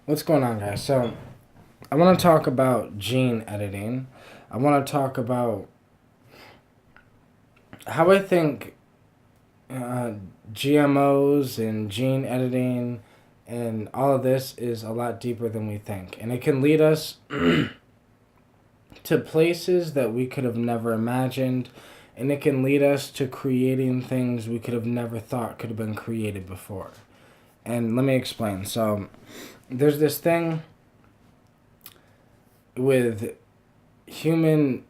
What's going on, guys? So, I want to talk about gene editing. I want to talk about how I think uh, GMOs and gene editing and all of this is a lot deeper than we think. And it can lead us to places that we could have never imagined. And it can lead us to creating things we could have never thought could have been created before. And let me explain. So, there's this thing with human,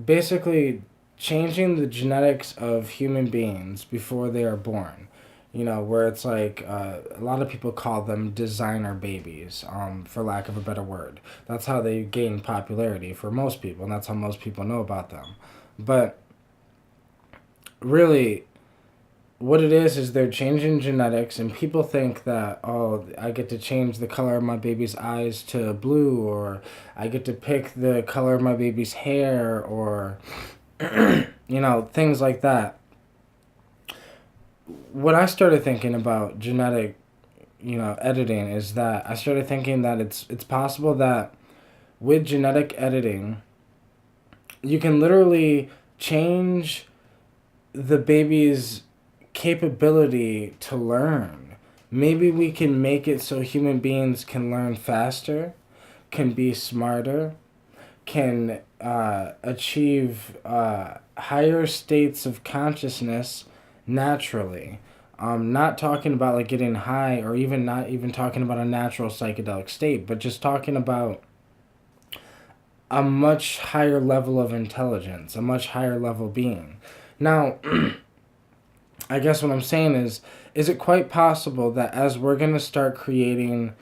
basically changing the genetics of human beings before they are born. Where it's like a lot of people call them designer babies, for lack of a better word. That's how they gain popularity for most people, and that's how most people know about them. But really, what it is they're changing genetics, and people think that, oh, I get to change the color of my baby's eyes to blue, or I get to pick the color of my baby's hair, or things like that. What I started thinking about genetic editing is that I started thinking that it's possible that with genetic editing you can literally change the baby's capability to learn. Maybe we can make it so human beings can learn faster, can be smarter, can achieve higher states of consciousness naturally. Not talking about like getting high, or even not even talking about a natural psychedelic state, but just talking about a much higher level of intelligence, a much higher level being. Now, I guess what I'm saying is it quite possible that as we're gonna start creating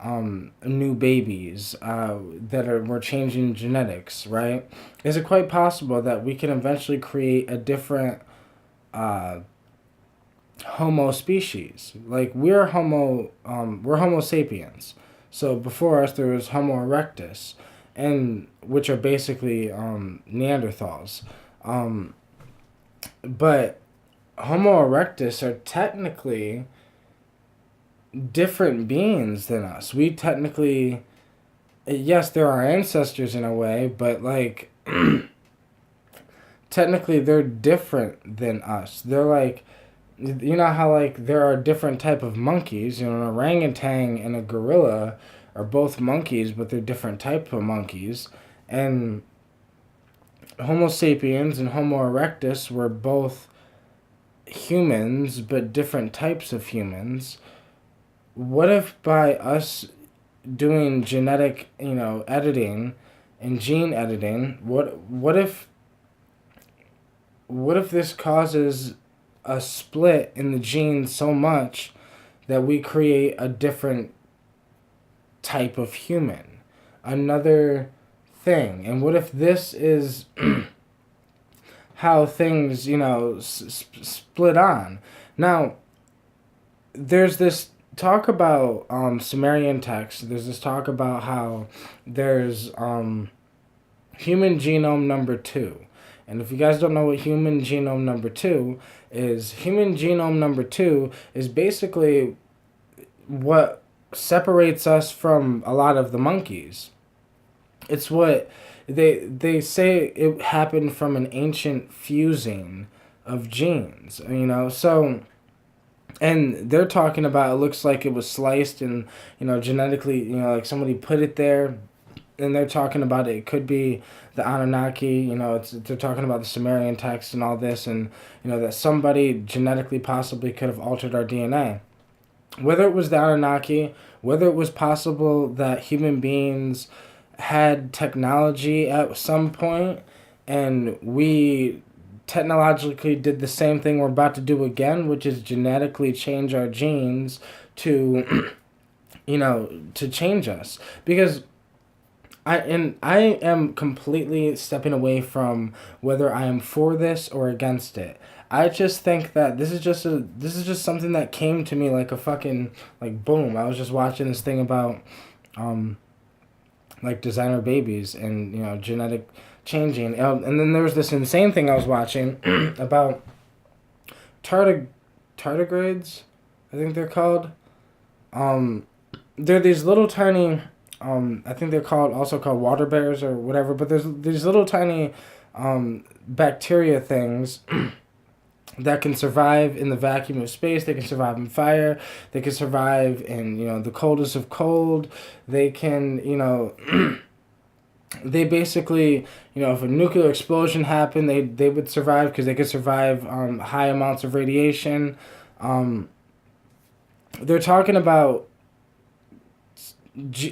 new babies we're changing genetics, right? Is it quite possible that we can eventually create a different uh, Homo species? Like we're Homo sapiens. So before us there was Homo erectus, and which are basically Neanderthals. Um, but Homo erectus are technically different beings than us. We technically, yes, they're our ancestors in a way, but like technically they're different than us. They're like, how like there are different type of monkeys. An orangutan and a gorilla are both monkeys, but they're different type of monkeys. And Homo sapiens and Homo erectus were both humans, but different types of humans. What if by us doing genetic, editing and gene editing, what if this causes a split in the genes so much that we create a different type of human, another thing? And what if this is how things, split on? Now, there's this talk about Sumerian text. There's this talk about how there's human genome number two. And if you guys don't know what human genome number two is basically what separates us from a lot of the monkeys. It's what they say it happened from an ancient fusing of genes, So, and they're talking about, it looks like it was sliced and genetically, like somebody put it there, and they're talking about it could be the Anunnaki. They're talking about the Sumerian text and all this, and that somebody genetically possibly could have altered our DNA. Whether it was the Anunnaki, whether it was possible that human beings had technology at some point, and we technologically did the same thing we're about to do again, which is genetically change our genes to, to change us. Because I am completely stepping away from whether I am for this or against it. I just think that this is just something that came to me like a fucking, like, boom. I was just watching this thing about um like designer babies and genetic changing, and then there was this insane thing I was watching about tardigrades, I think they're called. um they're these little tiny, I think they're also called water bears or whatever, but there's these little tiny bacteria things that can survive in the vacuum of space. They can survive in fire. They can survive in, the coldest of cold. They can, they basically, if a nuclear explosion happened, they would survive because they could survive high amounts of radiation. They're talking about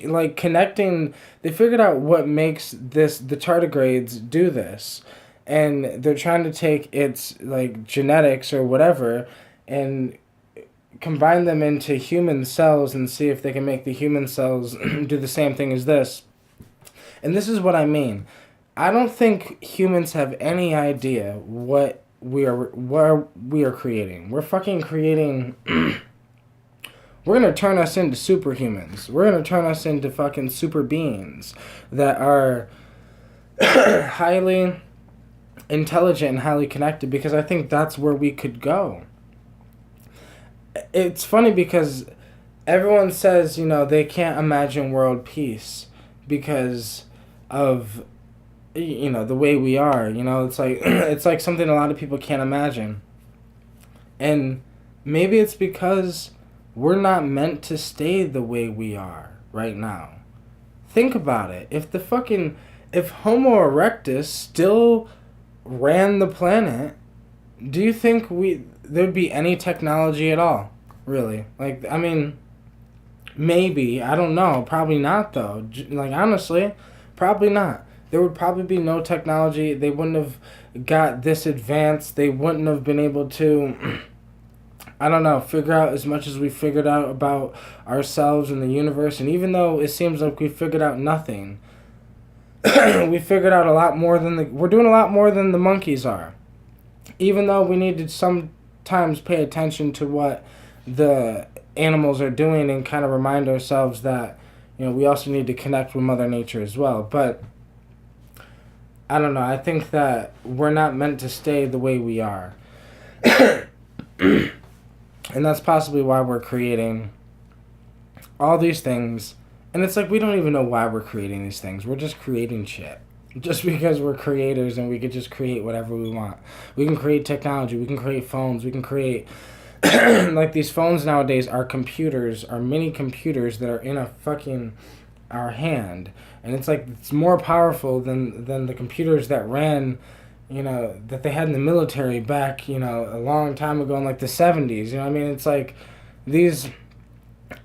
like connecting. They figured out what makes the tardigrades do this, and they're trying to take its like genetics or whatever and combine them into human cells and see if they can make the human cells do the same thing as this. And this is what I mean. I don't think humans have any idea what we are creating. We're fucking creating. We're going to turn us into superhumans. We're going to turn us into fucking super beings that are highly intelligent and highly connected, because I think that's where we could go. It's funny because everyone says, they can't imagine world peace because of, the way we are. It's like it's like something a lot of people can't imagine. And maybe it's because we're not meant to stay the way we are right now. Think about it. If Homo erectus still ran the planet, do you think there'd be any technology at all? Really? Like, I mean, maybe. I don't know. Probably not, though. Like, honestly, probably not. There would probably be no technology. They wouldn't have got this advanced. They wouldn't have been able to I don't know, figure out as much as we figured out about ourselves and the universe. And even though it seems like we figured out nothing, we figured out a lot more we're doing a lot more than the monkeys are. Even though we need to sometimes pay attention to what the animals are doing and kind of remind ourselves that, we also need to connect with Mother Nature as well. But I don't know, I think that we're not meant to stay the way we are. And that's possibly why we're creating all these things. And it's like we don't even know why we're creating these things. We're just creating shit. Just because we're creators and we could just create whatever we want. We can create technology. We can create phones. We can create... like these phones nowadays are computers, are mini computers that are in our hand. And it's like it's more powerful than the computers that ran... that they had in the military back, a long time ago in like the 70s. I mean? It's like these,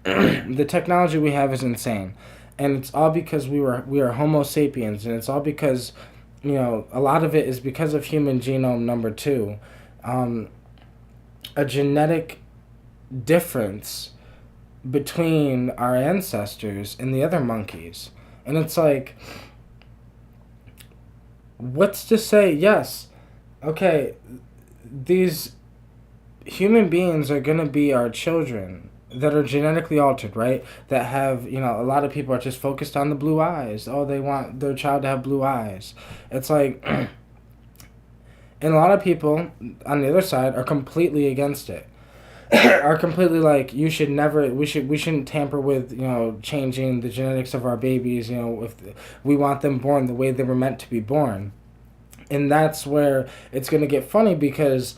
the technology we have is insane. And it's all because we are Homo sapiens, and it's all because, a lot of it is because of human genome number 2. A genetic difference between our ancestors and the other monkeys. And it's like... what's to say, yes, okay, these human beings are going to be our children that are genetically altered, right? That have, a lot of people are just focused on the blue eyes. Oh, they want their child to have blue eyes. It's like, and a lot of people on the other side are completely against it. Are completely like, we shouldn't tamper with, changing the genetics of our babies, if we want them born the way they were meant to be born. And that's where it's going to get funny because,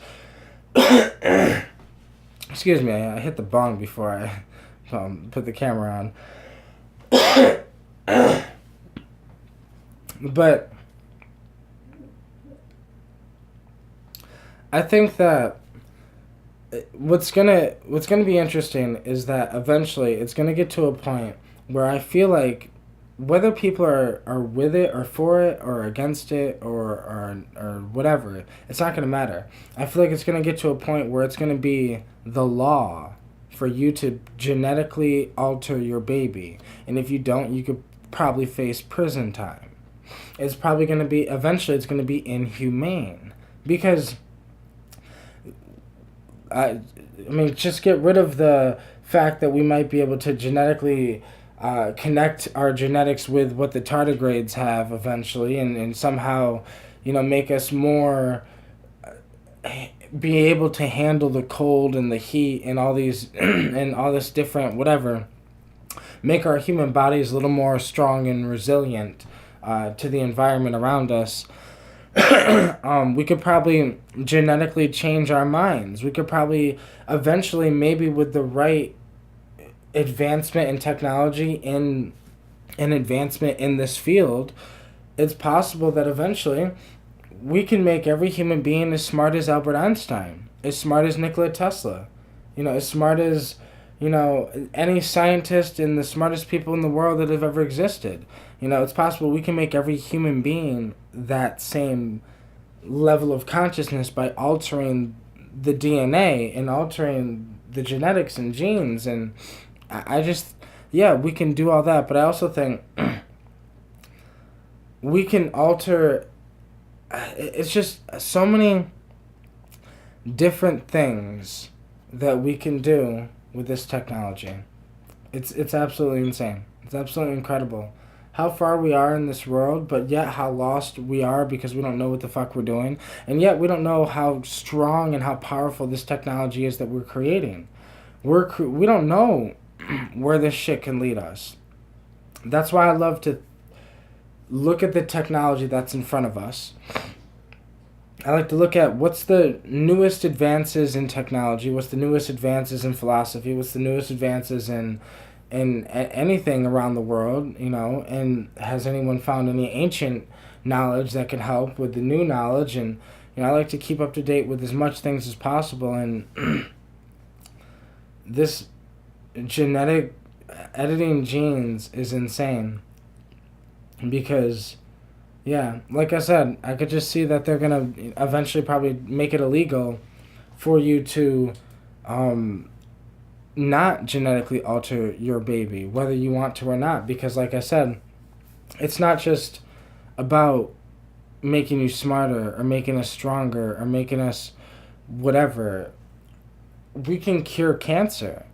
excuse me, I hit the bong before I put the camera on. But I think that what's gonna be interesting is that eventually it's gonna get to a point where I feel like whether people are with it or for it or against it or whatever, it's not gonna matter. I feel like it's gonna get to a point where it's gonna be the law for you to genetically alter your baby, and if you don't, you could probably face prison time. It's probably gonna be eventually it's gonna be inhumane because. I mean, just get rid of the fact that we might be able to genetically connect our genetics with what the tardigrades have eventually and somehow, make us more, be able to handle the cold and the heat and all these, and all this different whatever. make our human bodies a little more strong and resilient to the environment around us. We could probably genetically change our minds. We could probably eventually, maybe with the right advancement in technology, in an advancement in this field, it's possible that eventually we can make every human being as smart as Albert Einstein, as smart as Nikola Tesla, as smart as, any scientist and the smartest people in the world that have ever existed. It's possible we can make every human being that same level of consciousness by altering the DNA and altering the genetics and genes. And I just, yeah, we can do all that. But I also think we can alter, it's just so many different things that we can do with this technology. It's absolutely insane. It's absolutely incredible how far we are in this world, but yet how lost we are because we don't know what the fuck we're doing. And yet we don't know how strong and how powerful this technology is that we're creating. We don't know where this shit can lead us. That's why I love to look at the technology that's in front of us. I like to look at what's the newest advances in technology, what's the newest advances in philosophy, what's the newest advances in anything around the world, and has anyone found any ancient knowledge that can help with the new knowledge. And I like to keep up to date with as much things as possible. And this genetic editing genes is insane because, yeah, like I said, I could just see that they're going to eventually probably make it illegal for you to not genetically alter your baby, whether you want to or not. Because, like I said, it's not just about making you smarter or making us stronger or making us whatever. We can cure cancer.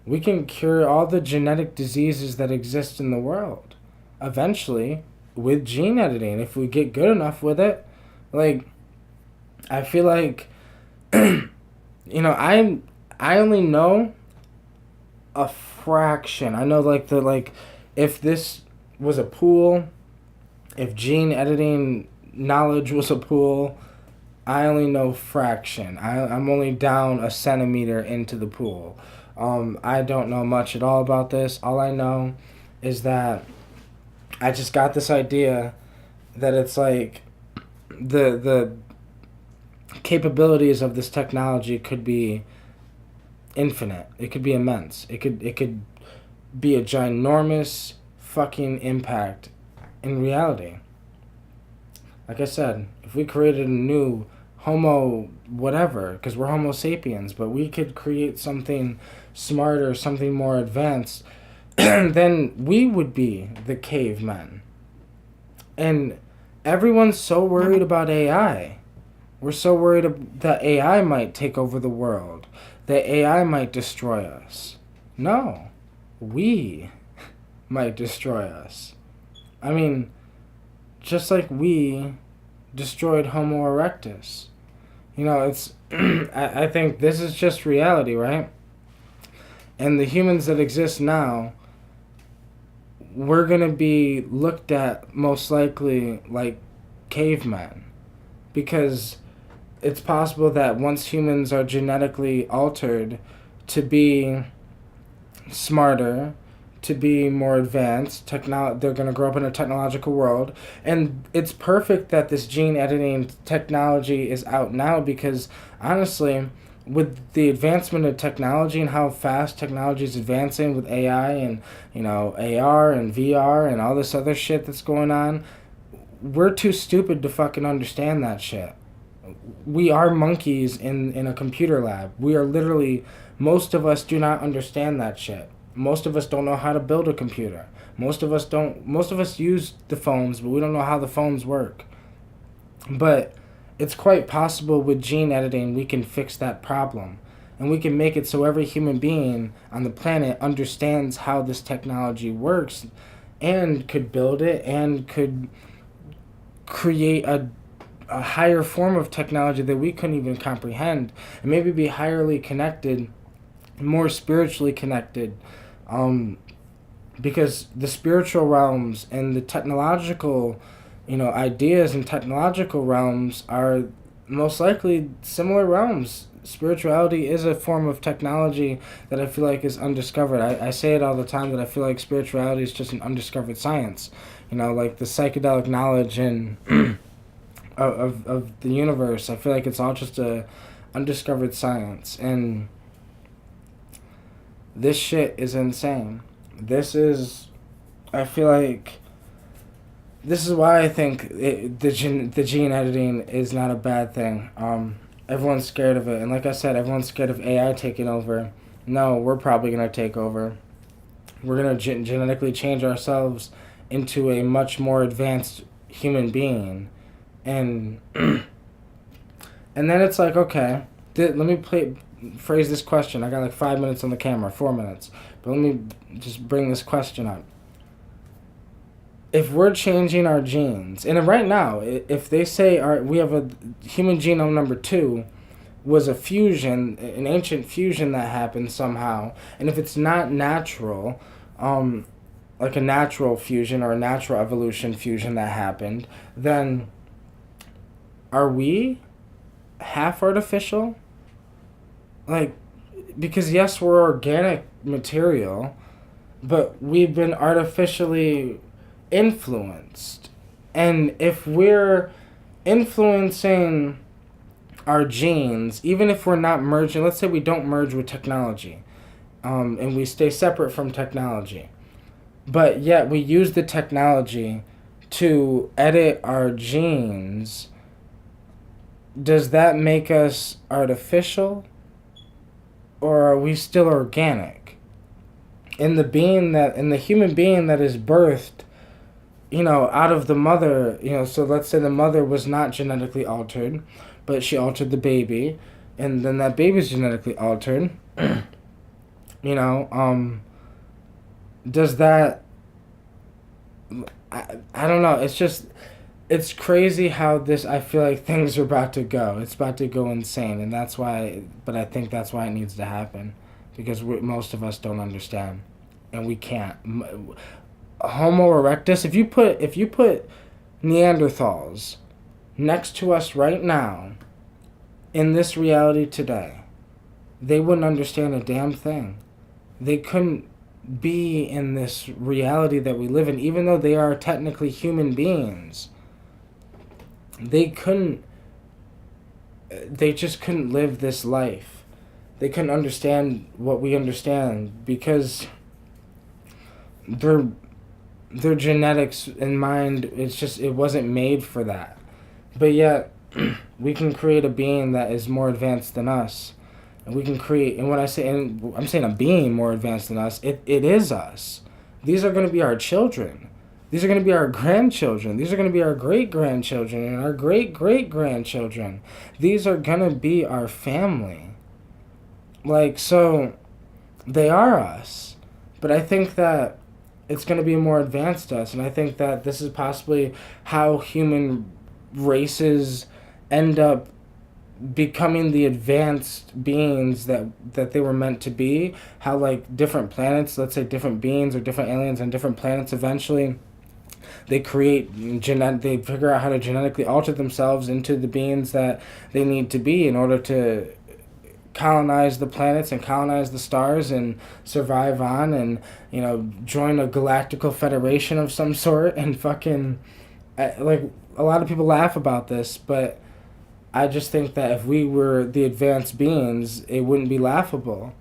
We can cure all the genetic diseases that exist in the world eventually with gene editing if we get good enough with it. Like, I feel like I only know a fraction. I know if this was a pool, if gene editing knowledge was a pool, I only know fraction. I'm only down a centimeter into the pool. I don't know much at all about this. All I know is that I just got this idea that it's like the capabilities of this technology could be infinite. It could be immense. It could be a ginormous fucking impact in reality. Like I said, if we created a new Homo whatever, because we're Homo sapiens, but we could create something smarter, something more advanced, then we would be the cavemen. And everyone's so worried about AI. We're so worried that AI might take over the world, that AI might destroy us. No, we might destroy us. I mean, just like we destroyed Homo erectus. It's I think this is just reality, right? And the humans that exist now, we're going to be looked at most likely like cavemen. Because it's possible that once humans are genetically altered to be smarter, to be more advanced, they're going to grow up in a technological world. And it's perfect that this gene editing technology is out now because, honestly, with the advancement of technology and how fast technology is advancing with AI and, AR and VR and all this other shit that's going on, we're too stupid to fucking understand that shit. We are monkeys in a computer lab. We are literally, most of us do not understand that shit. Most of us don't know how to build a computer. Most of us use the phones, but we don't know how the phones work. But it's quite possible with gene editing we can fix that problem. And we can make it so every human being on the planet understands how this technology works and could build it and could create a higher form of technology that we couldn't even comprehend, and maybe be highly connected, more spiritually connected, because the spiritual realms and the technological, ideas and technological realms are most likely similar realms. Spirituality is a form of technology that I feel like is undiscovered. I say it all the time that I feel like spirituality is just an undiscovered science. Like the psychedelic knowledge and of the universe. I feel like it's all just a undiscovered science. And this shit is insane. I feel like this is why I think the gene editing is not a bad thing. Everyone's scared of it, and like I said, everyone's scared of AI taking over. No, we're probably gonna take over. We're gonna genetically change ourselves into a much more advanced human being, and and then it's like, okay, let me phrase this question. I got like 5 minutes on the camera, 4 minutes, but let me just bring this question up. If we're changing our genes, and right now, if they say we have a human genome number 2 was a fusion, an ancient fusion that happened somehow, and if it's not natural, like a natural fusion or a natural evolution fusion that happened, then are we half artificial? Like, because yes, we're organic material, but we've been artificially influenced. And if we're influencing our genes, even if we're not merging, let's say we don't merge with technology, and we stay separate from technology, but yet we use the technology to edit our genes, does that make us artificial? Or are we still organic? In the human being that is birthed, out of the mother, so let's say the mother was not genetically altered, but she altered the baby, and then that baby's genetically altered, does that, I don't know, it's crazy how I feel like things are about to go. It's about to go insane, and but I think that's why it needs to happen, because most of us don't understand, and we can't. Homo erectus, if you put Neanderthals next to us right now, in this reality today, they wouldn't understand a damn thing. They couldn't be in this reality that we live in, even though they are technically human beings. They just couldn't live this life. They couldn't understand what we understand because their genetics and mind, it wasn't made for that. But yet, we can create a being that is more advanced than us. And we can create, and when I'm saying a being more advanced than us, it is us. These are going to be our children. These are going to be our grandchildren. These are going to be our great-grandchildren and our great-great-grandchildren. These are going to be our family. So they are us. But I think that it's going to be a more advanced us. And I think that this is possibly how human races end up becoming the advanced beings that they were meant to be. How different planets, let's say different beings or different aliens on different planets, eventually they they figure out how to genetically alter themselves into the beings that they need to be in order to colonize the planets and colonize the stars and survive on and join a galactical federation of some sort. And fucking a lot of people laugh about this, but I just think that if we were the advanced beings, it wouldn't be laughable.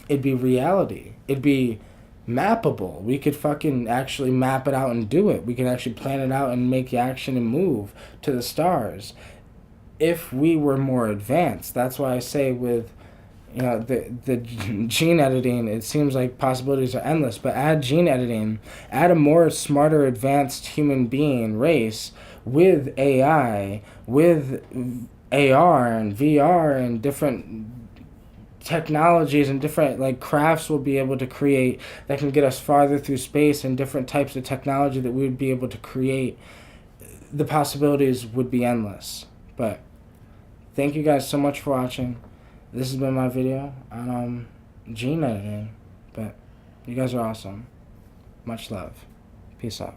It'd be reality. It'd be mappable. We could fucking actually map it out and do it. We could actually plan it out and make action and move to the stars if we were more advanced. That's why I say with the gene editing, it seems like possibilities are endless, but add gene editing, add a more smarter advanced human being race with AI, with AR and VR and different technologies and different crafts we'll be able to create that can get us farther through space, and different types of technology that we would be able to create. The possibilities would be endless. But thank you guys so much for watching. This has been my video on gene editing, but you guys are awesome. Much love. Peace out.